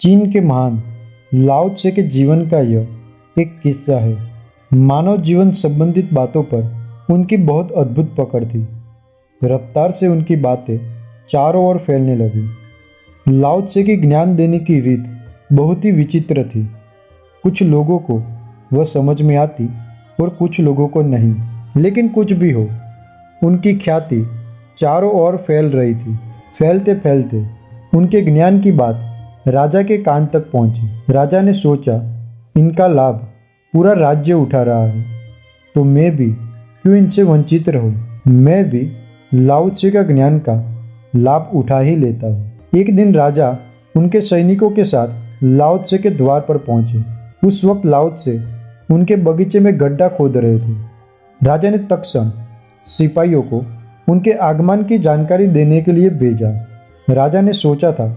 चीन के महान लाओ त्से के जीवन का यह एक किस्सा है। मानव जीवन संबंधित बातों पर उनकी बहुत अद्भुत पकड़ थी। रफ्तार से उनकी बातें चारों ओर फैलने लगी। लाओ त्से की ज्ञान देने की रीत बहुत ही विचित्र थी। कुछ लोगों को वह समझ में आती और कुछ लोगों को नहीं, लेकिन कुछ भी हो, उनकी ख्याति चारों ओर फैल रही थी। फैलते फैलते उनके ज्ञान की बात राजा के कान तक पहुंची। राजा ने सोचा, इनका लाभ पूरा राज्य उठा रहा है, तो मैं भी क्यों इनसे वंचित रहूं। मैं भी लाओ त्से का ज्ञान का लाभ उठा ही लेता हूँ। एक दिन राजा उनके सैनिकों के साथ लाओ त्से के द्वार पर पहुंचे। उस वक्त लाओ त्से उनके बगीचे में गड्ढा खोद रहे थे। राजा ने तत्क्षण सिपाहियों को उनके आगमन की जानकारी देने के लिए भेजा। राजा ने सोचा था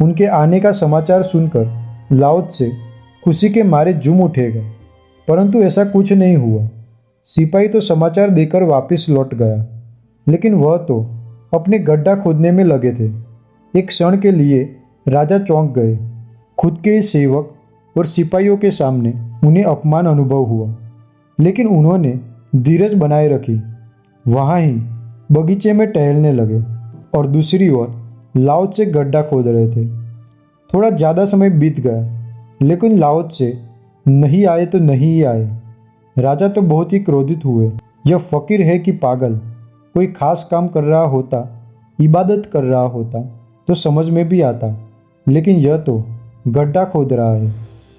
उनके आने का समाचार सुनकर लाओ त्से खुशी के मारे झूम उठेगा, परंतु ऐसा कुछ नहीं हुआ। सिपाही तो समाचार देकर वापस लौट गया, लेकिन वह तो अपने गड्ढा खोदने में लगे थे। एक क्षण के लिए राजा चौंक गए। खुद के सेवक और सिपाहियों के सामने उन्हें अपमान अनुभव हुआ, लेकिन उन्होंने धीरज बनाए रखी। वहाँ ही बगीचे में टहलने लगे और दूसरी ओर लाओ त्से गड्ढा खोद रहे थे। थोड़ा ज़्यादा समय बीत गया, लेकिन लाओ त्से नहीं आए तो नहीं ही आए। राजा तो बहुत ही क्रोधित हुए। यह फकीर है कि पागल। कोई खास काम कर रहा होता, इबादत कर रहा होता तो समझ में भी आता, लेकिन यह तो गड्ढा खोद रहा है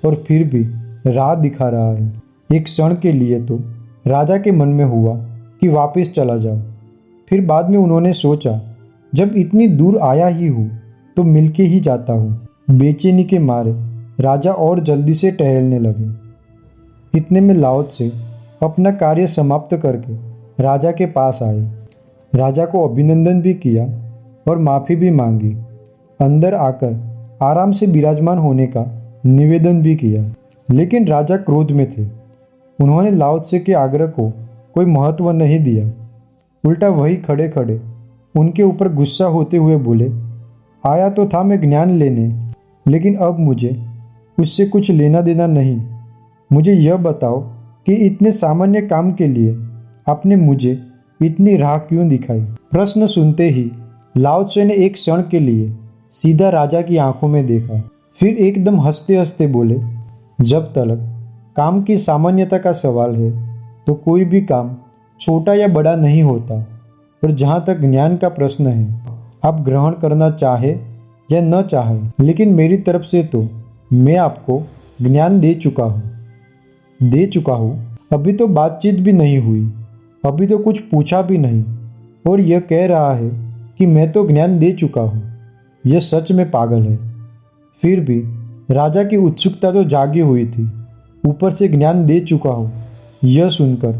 और फिर भी राह दिखा रहा है। एक क्षण के लिए तो राजा के मन में हुआ कि वापस चला जाओ। फिर बाद में उन्होंने सोचा, जब इतनी दूर आया ही हूँ तो मिलके ही जाता हूँ। बेचैनी के मारे राजा और जल्दी से टहलने लगे। इतने में लाओ त्से अपना कार्य समाप्त करके राजा के पास आए। राजा को अभिनंदन भी किया और माफ़ी भी मांगी। अंदर आकर आराम से विराजमान होने का निवेदन भी किया, लेकिन राजा क्रोध में थे। उन्होंने लाओ त्से के आग्रह को कोई महत्व नहीं दिया। उल्टा वही खड़े खड़े उनके ऊपर गुस्सा होते हुए बोले, आया तो था मैं ज्ञान लेने, लेकिन अब मुझे उससे कुछ लेना देना नहीं। मुझे यह बताओ कि इतने सामान्य काम के लिए आपने मुझे इतनी राह क्यों दिखाई। प्रश्न सुनते ही लाओ त्से ने एक क्षण के लिए सीधा राजा की आंखों में देखा, फिर एकदम हंसते हंसते बोले, जब तक काम की सामान्यता का सवाल है तो कोई भी काम छोटा या बड़ा नहीं होता, और जहाँ तक ज्ञान का प्रश्न है, आप ग्रहण करना चाहे या न चाहे, लेकिन मेरी तरफ से तो मैं आपको ज्ञान दे चुका हूँ। अभी तो बातचीत भी नहीं हुई, अभी तो कुछ पूछा भी नहीं, और यह कह रहा है कि मैं तो ज्ञान दे चुका हूँ। यह सच में पागल है। फिर भी राजा की उत्सुकता तो जागी हुई थी। ऊपर से ज्ञान दे चुका हूँ, यह सुनकर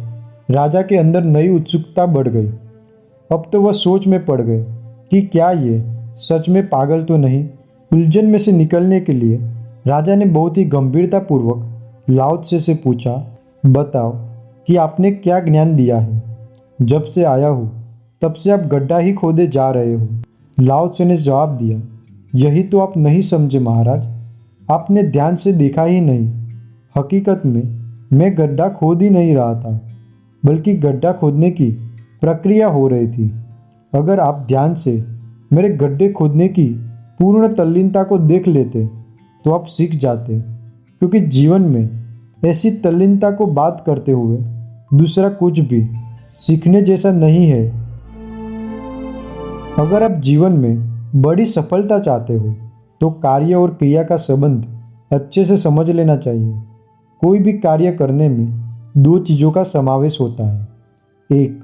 राजा के अंदर नई उत्सुकता बढ़ गई। अब तो वह सोच में पड़ गए कि क्या ये सच में पागल तो नहीं। उलझन में से निकलने के लिए राजा ने बहुत ही गंभीरतापूर्वक लाओ त्से से पूछा, बताओ कि आपने क्या ज्ञान दिया है। जब से आया हूँ तब से आप गड्ढा ही खोदे जा रहे हो। लाओ त्से ने जवाब दिया, यही तो आप नहीं समझे महाराज, आपने ध्यान से देखा ही नहीं। हकीकत में मैं गड्ढा खोद ही नहीं रहा था, बल्कि गड्ढा खोदने की प्रक्रिया हो रही थी। अगर आप ध्यान से मेरे गड्ढे खोदने की पूर्ण तल्लीनता को देख लेते तो आप सीख जाते, क्योंकि जीवन में ऐसी तल्लीनता को बात करते हुए दूसरा कुछ भी सीखने जैसा नहीं है। अगर आप जीवन में बड़ी सफलता चाहते हो तो कार्य और क्रिया का संबंध अच्छे से समझ लेना चाहिए। कोई भी कार्य करने में दो चीज़ों का समावेश होता है, एक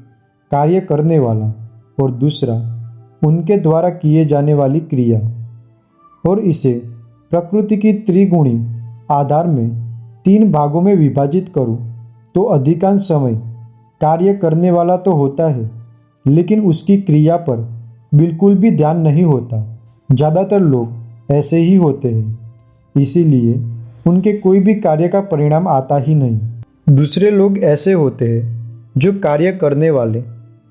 कार्य करने वाला और दूसरा उनके द्वारा किए जाने वाली क्रिया। और इसे प्रकृति की त्रिगुणी आधार में 3 भागों में विभाजित करूं तो अधिकांश समय कार्य करने वाला तो होता है, लेकिन उसकी क्रिया पर बिल्कुल भी ध्यान नहीं होता। ज़्यादातर लोग ऐसे ही होते हैं, इसीलिए उनके कोई भी कार्य का परिणाम आता ही नहीं। दूसरे लोग ऐसे होते हैं जो कार्य करने वाले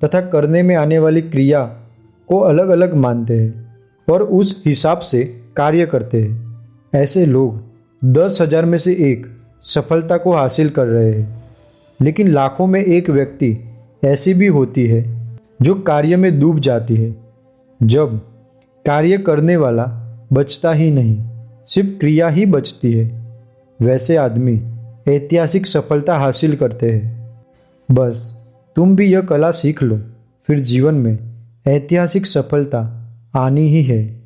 तथा करने में आने वाली क्रिया को अलग अलग मानते हैं और उस हिसाब से कार्य करते हैं। ऐसे लोग 10,000 में से एक सफलता को हासिल कर रहे हैं, लेकिन लाखों में एक व्यक्ति ऐसी भी होती है जो कार्य में डूब जाती है। जब कार्य करने वाला बचता ही नहीं, सिर्फ क्रिया ही बचती है, वैसे आदमी ऐतिहासिक सफलता हासिल करते हैं। बस तुम भी यह कला सीख लो, फिर जीवन में ऐतिहासिक सफलता आनी ही है।